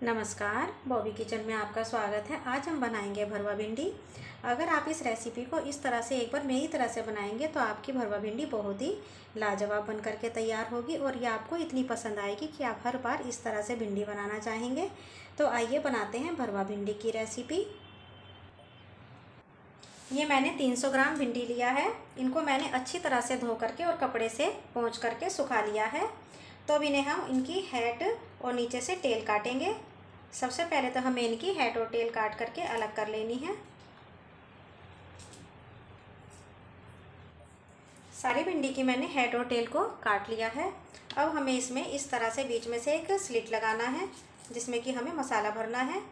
नमस्कार, बॉबी किचन में आपका स्वागत है। आज हम बनाएंगे भरवा भिंडी। अगर आप इस रेसिपी को इस तरह से एक बार मेरी तरह से बनाएंगे तो आपकी भरवा भिंडी बहुत ही लाजवाब बन करके तैयार होगी और ये आपको इतनी पसंद आएगी कि आप हर बार इस तरह से भिंडी बनाना चाहेंगे। तो आइए बनाते हैं भरवा भिंडी की रेसिपी। ये मैंने 300 ग्राम भिंडी लिया है। इनको मैंने अच्छी तरह से धो करके और कपड़े से पोंछ करके सुखा लिया है। तो अब इन्हें हम इनकी हेड और नीचे से टेल काटेंगे। सबसे पहले तो हमें इनकी हेड और टेल काट करके अलग कर लेनी है। सारी भिंडी की मैंने हेड और टेल को काट लिया है। अब हमें इसमें इस तरह से बीच में से एक स्लिट लगाना है जिसमें कि हमें मसाला भरना है।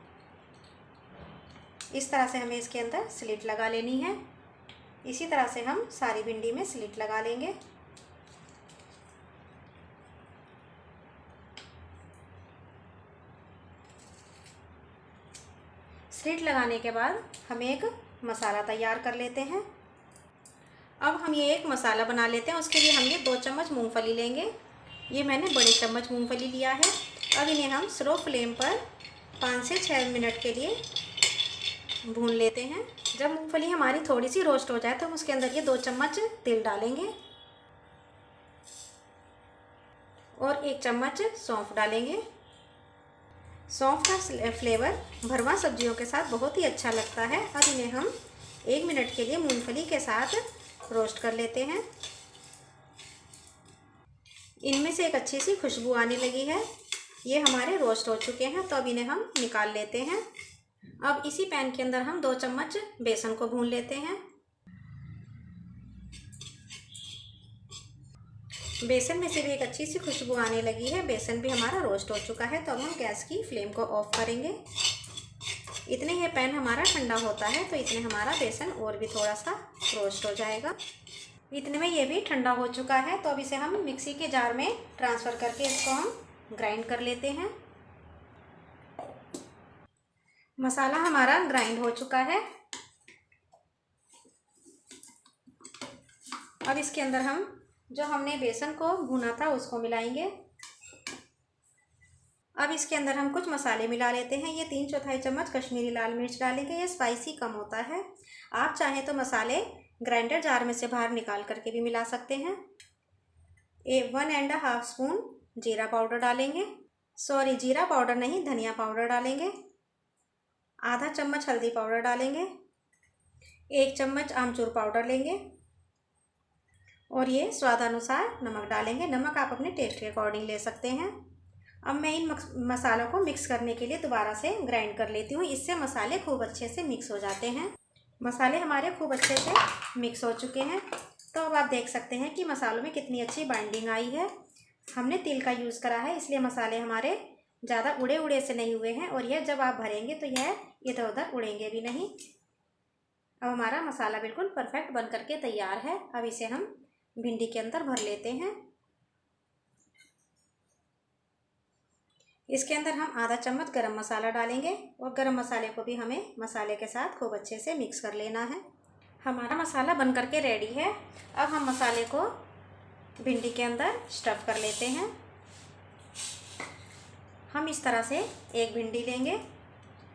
इस तरह से हमें इसके अंदर स्लिट लगा लेनी है। इसी तरह से हम सारी भिंडी में स्लिट लगा लेंगे। स्लिट लगाने के बाद हम एक मसाला तैयार कर लेते हैं। अब हम ये एक मसाला बना लेते हैं। उसके लिए हम ये 2 चम्मच मूंगफली लेंगे। ये मैंने बड़े चम्मच मूंगफली लिया है। अब इन्हें हम स्लो फ्लेम पर 5 से 6 मिनट के लिए भून लेते हैं। जब मूंगफली हमारी थोड़ी सी रोस्ट हो जाए तो हम उसके अंदर ये 2 चम्मच तेल डालेंगे और 1 चम्मच सौंफ डालेंगे। सौंफ का फ्लेवर भरवा सब्जियों के साथ बहुत ही अच्छा लगता है। अब इन्हें हम 1 मिनट के लिए मूंगफली के साथ रोस्ट कर लेते हैं। इनमें से एक अच्छी सी खुशबू आने लगी है। ये हमारे रोस्ट हो चुके हैं। तो अब इन्हें हम निकाल लेते हैं। अब इसी पैन के अंदर हम 2 चम्मच बेसन को भून लेते हैं। बेसन में से भी एक अच्छी सी खुशबू आने लगी है। बेसन भी हमारा रोस्ट हो चुका है। तो अब हम गैस की फ्लेम को ऑफ करेंगे। इतने ये पैन हमारा ठंडा होता है तो इतने हमारा बेसन और भी थोड़ा सा रोस्ट हो जाएगा। इतने में ये भी ठंडा हो चुका है। तो अब इसे हम मिक्सी के जार में ट्रांसफ़र करके इसको हम ग्राइंड कर लेते हैं। मसाला हमारा ग्राइंड हो चुका है। अब इसके अंदर हम जो हमने बेसन को भुना था उसको मिलाएंगे। अब इसके अंदर हम कुछ मसाले मिला लेते हैं। ये 3/4 चम्मच कश्मीरी लाल मिर्च डालेंगे। ये स्पाइसी कम होता है। आप चाहें तो मसाले ग्राइंडर जार में से बाहर निकाल करके भी मिला सकते हैं। 1.5 स्पून जीरा पाउडर डालेंगे। सॉरी, जीरा पाउडर नहीं, धनिया पाउडर डालेंगे। आधा चम्मच हल्दी पाउडर डालेंगे। 1 चम्मच आमचूर पाउडर लेंगे और ये स्वादानुसार नमक डालेंगे। नमक आप अपने टेस्ट के अकॉर्डिंग ले सकते हैं। अब मैं इन मसालों को मिक्स करने के लिए दोबारा से ग्राइंड कर लेती हूँ। इससे मसाले खूब अच्छे से मिक्स हो जाते हैं। मसाले हमारे खूब अच्छे से मिक्स हो चुके हैं। तो अब आप देख सकते हैं कि मसालों में कितनी अच्छी बाइंडिंग आई है। हमने तिल का यूज़ करा है इसलिए मसाले हमारे ज़्यादा उड़े उड़े से नहीं हुए हैं और यह जब आप भरेंगे तो यह इधर उधर उड़ेंगे भी नहीं। अब हमारा मसाला बिल्कुल परफेक्ट बन करके तैयार है। अब इसे हम भिंडी के अंदर भर लेते हैं। इसके अंदर हम आधा चम्मच गरम मसाला डालेंगे और गरम मसाले को भी हमें मसाले के साथ खूब अच्छे से मिक्स कर लेना है। हमारा मसाला बन करके रेडी है। अब हम मसाले को भिंडी के अंदर स्टफ़ कर लेते हैं। हम इस तरह से एक भिंडी लेंगे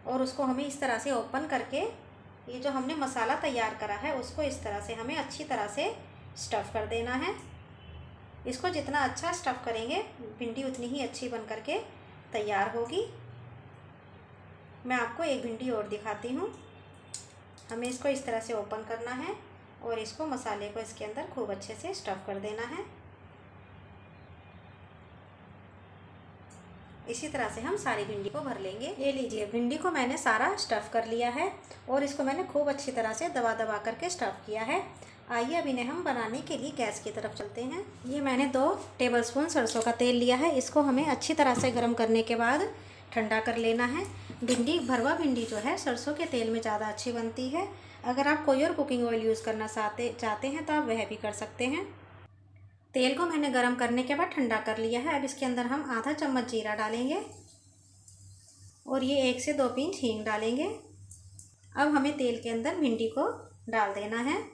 और उसको हमें इस तरह से ओपन करके ये जो हमने मसाला तैयार करा है उसको इस तरह से हमें अच्छी तरह से स्टफ़ कर देना है। इसको जितना अच्छा स्टफ़ करेंगे भिंडी उतनी ही अच्छी बन करके तैयार होगी। मैं आपको एक भिंडी और दिखाती हूँ। हमें इसको इस तरह से ओपन करना है और इसको मसाले को इसके अंदर खूब अच्छे से स्टफ़ कर देना है। इसी तरह से हम सारी भिंडी को भर लेंगे। ले लीजिए, भिंडी को मैंने सारा स्टफ़ कर लिया है और इसको मैंने खूब अच्छी तरह से दबा दबा करके स्टफ़ किया है। आइए अब इन्हें हम बनाने के लिए गैस की तरफ चलते हैं। ये मैंने 2 टेबलस्पून सरसों का तेल लिया है। इसको हमें अच्छी तरह से गर्म करने के बाद ठंडा कर लेना है। भरवा भिंडी जो है सरसों के तेल में ज़्यादा अच्छी बनती है। अगर आप कोई और कुकिंग ऑयल यूज़ करना चाहते हैं तो आप वह भी कर सकते हैं। तेल को मैंने गर्म करने के बाद ठंडा कर लिया है। अब इसके अंदर हम आधा चम्मच जीरा डालेंगे और ये 1 से 2 पिंच हींग डालेंगे। अब हमें तेल के अंदर भिंडी को डाल देना है।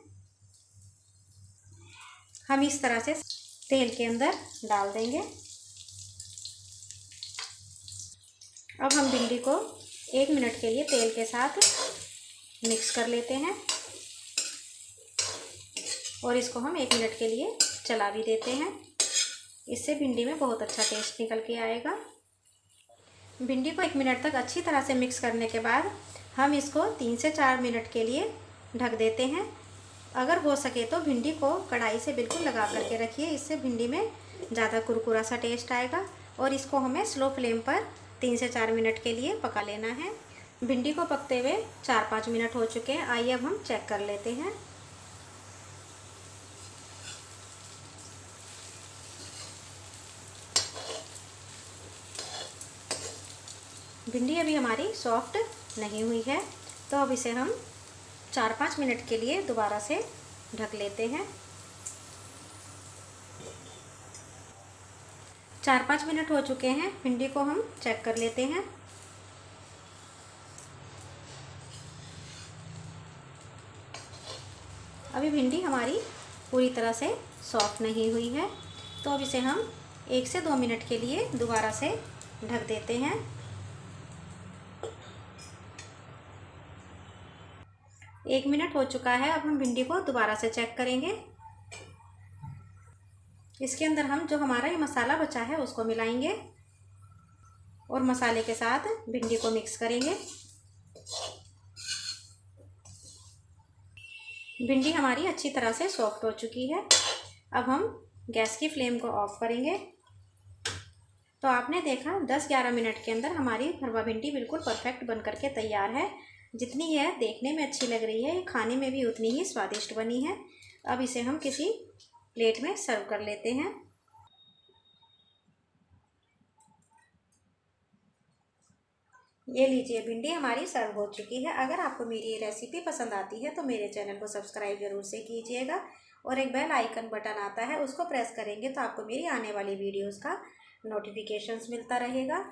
हम इस तरह से तेल के अंदर डाल देंगे अब हम भिंडी को 1 मिनट के लिए तेल के साथ मिक्स कर लेते हैं और इसको हम 1 मिनट के लिए चला भी देते हैं। इससे भिंडी में बहुत अच्छा टेस्ट निकल के आएगा। भिंडी को 1 मिनट तक अच्छी तरह से मिक्स करने के बाद हम इसको 3 से 4 मिनट के लिए ढक देते हैं। अगर हो सके तो भिंडी को कढ़ाई से बिल्कुल लगा करके रखिए, इससे भिंडी में ज़्यादा कुरकुरा सा टेस्ट आएगा। और इसको हमें स्लो फ्लेम पर 3 से 4 मिनट के लिए पका लेना है। भिंडी को पकते हुए 4-5 मिनट हो चुके हैं। आइए अब हम चेक कर लेते हैं। भिंडी अभी हमारी सॉफ्ट नहीं हुई है, तो अब इसे हम 4-5 मिनट के लिए दोबारा से ढक लेते हैं। 4-5 मिनट हो चुके हैं। भिंडी को हम चेक कर लेते हैं। अभी भिंडी हमारी पूरी तरह से सॉफ्ट नहीं हुई है, तो अब इसे हम 1 से 2 मिनट के लिए दोबारा से ढक देते हैं। एक मिनट हो चुका है। अब हम भिंडी को दोबारा से चेक करेंगे। इसके अंदर हम जो हमारा ये मसाला बचा है उसको मिलाएंगे और मसाले के साथ भिंडी को मिक्स करेंगे। भिंडी हमारी अच्छी तरह से सॉफ्ट हो चुकी है। अब हम गैस की फ्लेम को ऑफ करेंगे। तो आपने देखा 10-11 मिनट के अंदर हमारी भरवा भिंडी बिल्कुल परफेक्ट बन करके तैयार है। जितनी यह देखने में अच्छी लग रही है, खाने में भी उतनी ही स्वादिष्ट बनी है। अब इसे हम किसी प्लेट में सर्व कर लेते हैं। ये लीजिए, भिंडी हमारी सर्व हो चुकी है। अगर आपको मेरी ये रेसिपी पसंद आती है तो मेरे चैनल को सब्सक्राइब जरूर से कीजिएगा और एक बेल आइकन बटन आता है, उसको प्रेस करेंगे तो आपको मेरी आने वाली वीडियोस का नोटिफिकेशंस मिलता रहेगा।